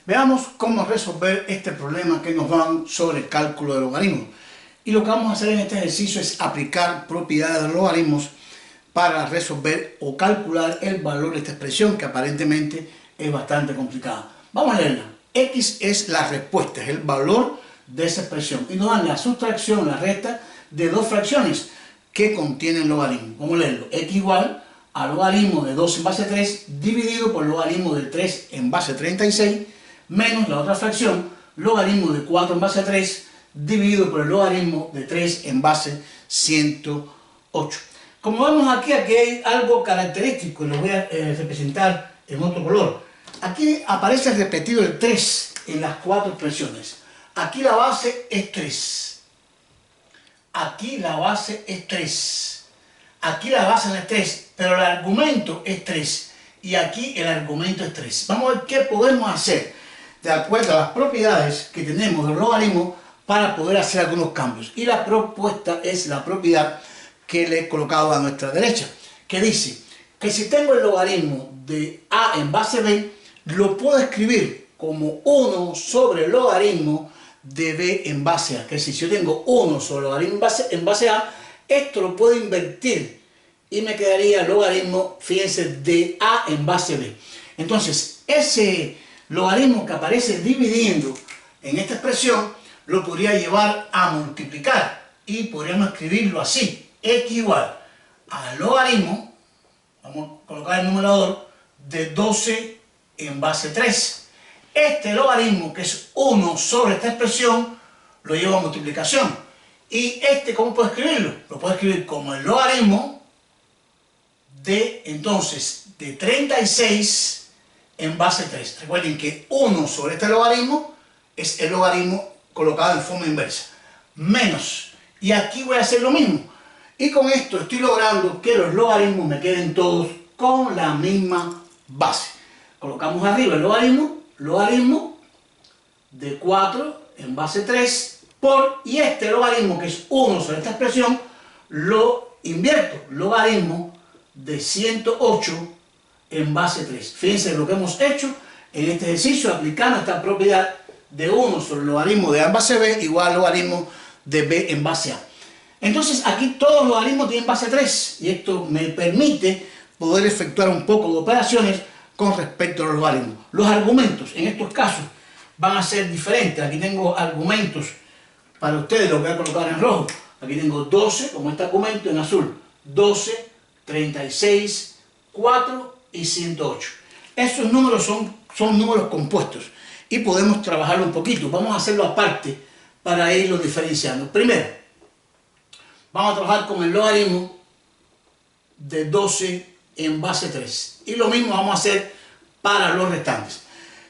Veamos cómo resolver este problema que nos dan sobre el cálculo de logaritmos. Y lo que vamos a hacer en este ejercicio es aplicar propiedades de los logaritmos para resolver o calcular el valor de esta expresión, que aparentemente es bastante complicada. Vamos a leerla. X es la respuesta, es el valor de esa expresión. Y nos dan la sustracción, la resta de dos fracciones que contienen logaritmo. Vamos a leerlo. X igual a logaritmo de 2 en base 3 dividido por logaritmo de 3 en base 36 menos la otra fracción, logaritmo de 4 en base 3 dividido por el logaritmo de 3 en base 108. Como vemos aquí hay algo característico, lo voy a representar en otro color. Aquí aparece repetido el 3 en las cuatro expresiones. Aquí la base es 3. Aquí la base es 3. Aquí la base no es 3, pero el argumento es 3. Y aquí el argumento es 3. Vamos a ver qué podemos hacer de acuerdo a las propiedades que tenemos del logaritmo para poder hacer algunos cambios. Y la propuesta es la propiedad que le he colocado a nuestra derecha, que dice que si tengo el logaritmo de a en base b, lo puedo escribir como 1 sobre el logaritmo de b en base a. Que si yo tengo 1 sobre el logaritmo en base a, esto lo puedo invertir y me quedaría el logaritmo, fíjense, de a en base b. Entonces, ese logaritmo que aparece dividiendo en esta expresión lo podría llevar a multiplicar y podríamos escribirlo así: x igual al logaritmo, vamos a colocar el numerador, de 12 en base 3. Este logaritmo, que es 1 sobre esta expresión, lo llevo a multiplicación. Y ¿cómo puedo escribirlo? Lo puedo escribir como el logaritmo de, entonces, de 36 en base 3. Recuerden que 1 sobre este logaritmo es el logaritmo colocado en forma inversa. Menos. Y aquí voy a hacer lo mismo. Y con esto estoy logrando que los logaritmos me queden todos con la misma base. Colocamos arriba el logaritmo de 4 en base 3 y este logaritmo, que es 1 sobre esta expresión, lo invierto. Logaritmo de 108 en base 3. Fíjense lo que hemos hecho en este ejercicio aplicando esta propiedad de 1 sobre el logaritmo de a en base b igual al logaritmo de b en base a. Entonces aquí todos los logaritmos tienen base 3 y esto me permite poder efectuar un poco de operaciones con respecto a los logaritmos. Los argumentos en estos casos van a ser diferentes. Aquí tengo argumentos para ustedes, los voy a colocar en rojo. Aquí tengo 12 como este argumento, en azul 12, 36, 4 y 108. Esos números son números compuestos y podemos trabajarlo un poquito. Vamos a hacerlo aparte para irlo diferenciando. Primero, vamos a trabajar con el logaritmo de 12 en base 3. Y lo mismo vamos a hacer para los restantes.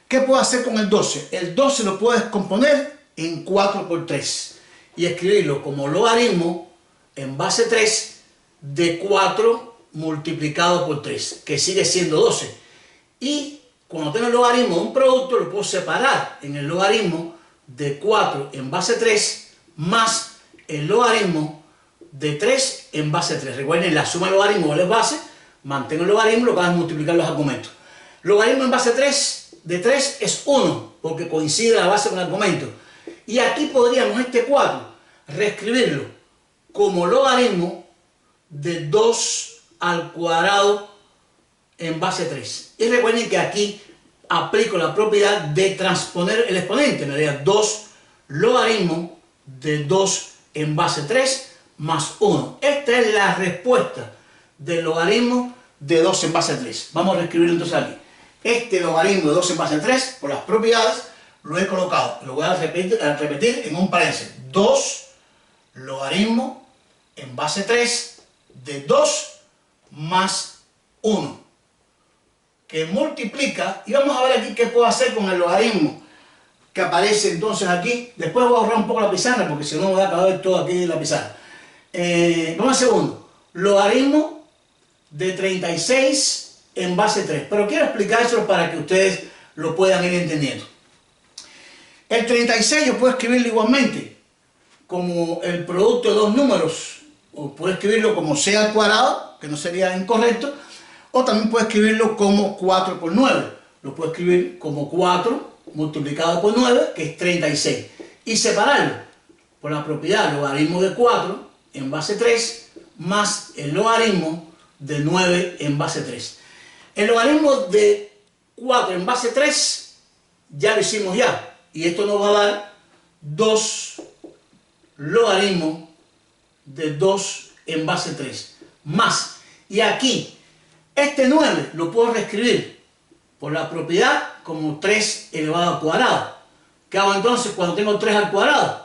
¿Qué puedo hacer con el 12? El 12 lo puedo descomponer en 4 por 3 y escribirlo como logaritmo en base 3 de 4 multiplicado por 3, que sigue siendo 12. Y cuando tengo el logaritmo de un producto, lo puedo separar en el logaritmo de 4 en base 3 más el logaritmo de 3 en base 3. Recuerden, la suma de logaritmos es base, mantengo el logaritmo, lo que van a multiplicar los argumentos. Logaritmo en base 3 de 3 es 1, porque coincide la base con el argumento. Y aquí podríamos este 4 reescribirlo como logaritmo de 2 al cuadrado en base 3. Y recuerden que aquí aplico la propiedad de transponer el exponente. Me daría 2 logaritmo de 2 en base 3 más 1. Esta es la respuesta del logaritmo de 2 en base 3. Vamos a reescribirlo entonces aquí. Este logaritmo de 2 en base 3, por las propiedades, lo he colocado. Lo voy a repetir en un paréntesis. 2 logaritmo en base 3 de 2 más 1. Que multiplica, y vamos a ver aquí qué puedo hacer con el logaritmo que aparece entonces aquí. Después voy a ahorrar un poco la pizarra, porque si no me va a caber todo aquí en la pizarra. Vamos al segundo. Logaritmo de 36 en base 3. Pero quiero explicárselo para que ustedes lo puedan ir entendiendo. El 36 yo puedo escribirlo igualmente como el producto de dos números, o puedo escribirlo como c al cuadrado, que no sería incorrecto, o también puedo escribirlo como 4 por 9. Lo puedo escribir como 4 multiplicado por 9, que es 36. Y separarlo por la propiedad logaritmo de 4 en base 3 más el logaritmo de 9 en base 3. El logaritmo de 4 en base 3 ya lo hicimos ya. Y esto nos va a dar 2 logaritmo de 2 en base 3 más. Y aquí, este 9 lo puedo reescribir por la propiedad como 3 elevado al cuadrado. ¿Qué hago entonces cuando tengo 3 al cuadrado?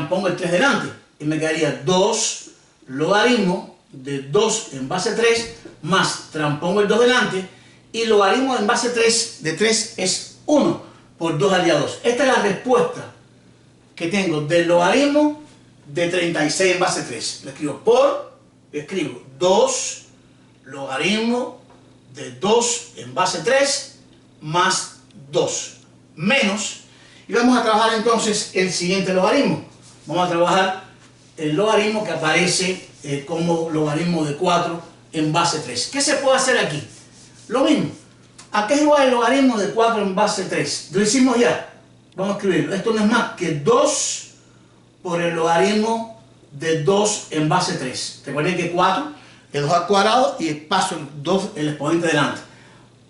Pongo el 3 delante y me quedaría 2 logaritmo de 2 en base 3 más, pongo el 2 delante y logaritmo en base 3 de 3 es 1 por 2 al día 2. Esta es la respuesta que tengo del logaritmo de 36 en base 3. Lo escribo 2 logaritmo de 2 en base 3 más 2 menos, y vamos a trabajar entonces el siguiente logaritmo. Vamos a trabajar el logaritmo que aparece como logaritmo de 4 en base 3. ¿Qué se puede hacer aquí? Lo mismo. ¿A qué es igual el logaritmo de 4 en base 3? Lo hicimos ya. Vamos a escribirlo. Esto no es más que 2 por el logaritmo de 2 en base 3. Recuerden que 4 es 2 al cuadrado y paso el exponente delante.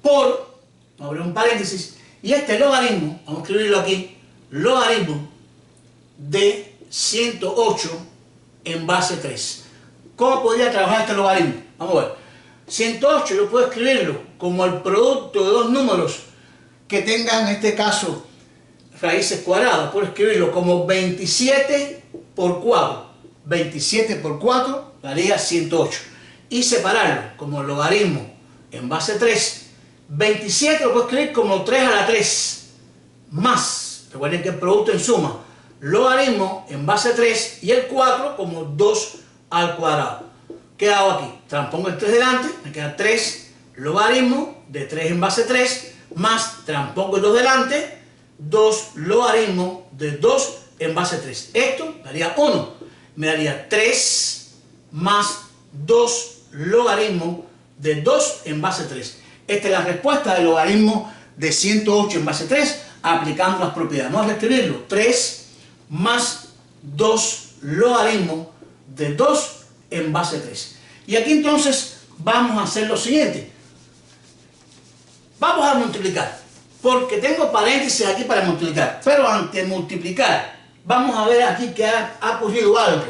Por, vamos a abrir un paréntesis, y este logaritmo, vamos a escribirlo aquí, logaritmo de 108 en base 3. ¿Cómo podría trabajar este logaritmo? Vamos a ver. 108 yo puedo escribirlo como el producto de dos números que tengan, en este caso, raíces cuadradas. Puedo escribirlo como 27 por 4. 27 por 4 daría 108. Y separarlo como logaritmo en base 3. 27 lo puedo escribir como 3 a la 3 más. Recuerden que el producto en suma, logaritmo en base 3 y el 4 como 2 al cuadrado. ¿Qué hago aquí? Transpongo el 3 delante, me queda 3 logaritmo de 3 en base 3 más, transpongo el 2 delante, 2 logaritmo de 2 en base 3. Esto daría 1. Me daría 3 más 2 logaritmo de 2 en base 3. Esta es la respuesta del logaritmo de 108 en base 3 aplicando las propiedades. Vamos a escribirlo. 3 más 2 logaritmo de 2 en base 3. Y aquí entonces vamos a hacer lo siguiente. Vamos a multiplicar, porque tengo paréntesis aquí para multiplicar. Pero antes de multiplicar, vamos a ver aquí que ha ocurrido algo.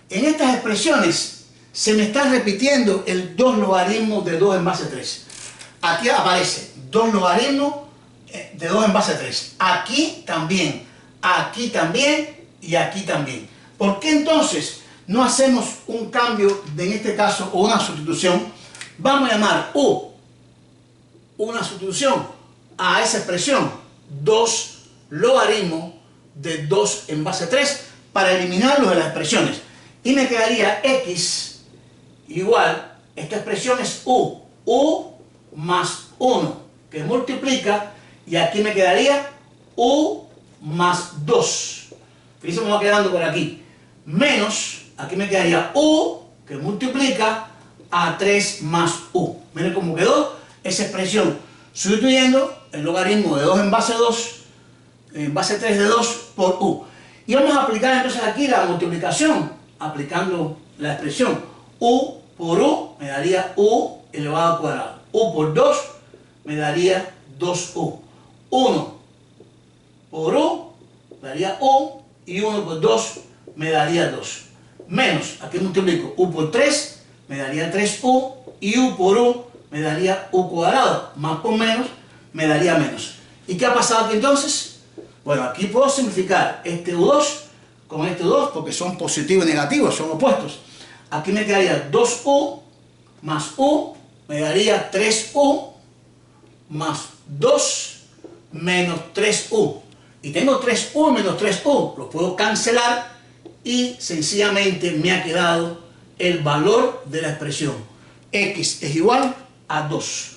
En estas expresiones se me está repitiendo el 2 logaritmo de 2 en base 3. Aquí aparece 2 logaritmos de 2 en base 3. Aquí también y aquí también. ¿Por qué entonces no hacemos un cambio en este caso o una sustitución? Vamos a llamar una sustitución a esa expresión 2 logaritmos de 2 en base 3 para eliminarlo de las expresiones. Y me quedaría x igual, esta expresión es u más 1 que multiplica, y aquí me quedaría u más 2. Fíjense, me va quedando por aquí. Menos, aquí me quedaría u que multiplica a 3 más u. Miren cómo quedó esa expresión, sustituyendo el logaritmo de 2 en base 2, en base 3 de 2 por u. Y vamos a aplicar entonces aquí la multiplicación, aplicando la expresión u por u, me daría u elevado al cuadrado. U por 2 me daría 2u. 1 por u me daría u, y 1 por 2 me daría 2. Menos, aquí multiplico, u por 3 me daría 3u, y u por u me daría u cuadrado. Más por menos me daría menos. ¿Y qué ha pasado aquí entonces? Bueno, aquí puedo simplificar este u2 con este u2 porque son positivos y negativos, son opuestos. Aquí me quedaría 2u más u, me daría 3u más 2 menos 3u. Y tengo 3u menos 3u, lo puedo cancelar y sencillamente me ha quedado el valor de la expresión. X es igual a 2.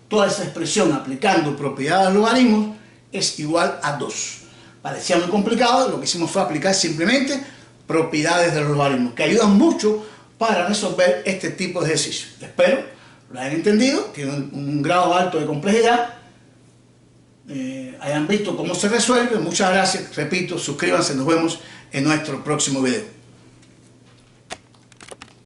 Toda esa expresión aplicando propiedades de logaritmos es igual a 2. Parecía muy complicado, lo que hicimos fue aplicar simplemente propiedades de los logaritmos, que ayudan mucho para resolver este tipo de ejercicios. Espero lo hayan entendido, tiene un grado alto de complejidad. hayan visto cómo se resuelve. Muchas gracias, repito, suscríbanse, nos vemos en nuestro próximo video.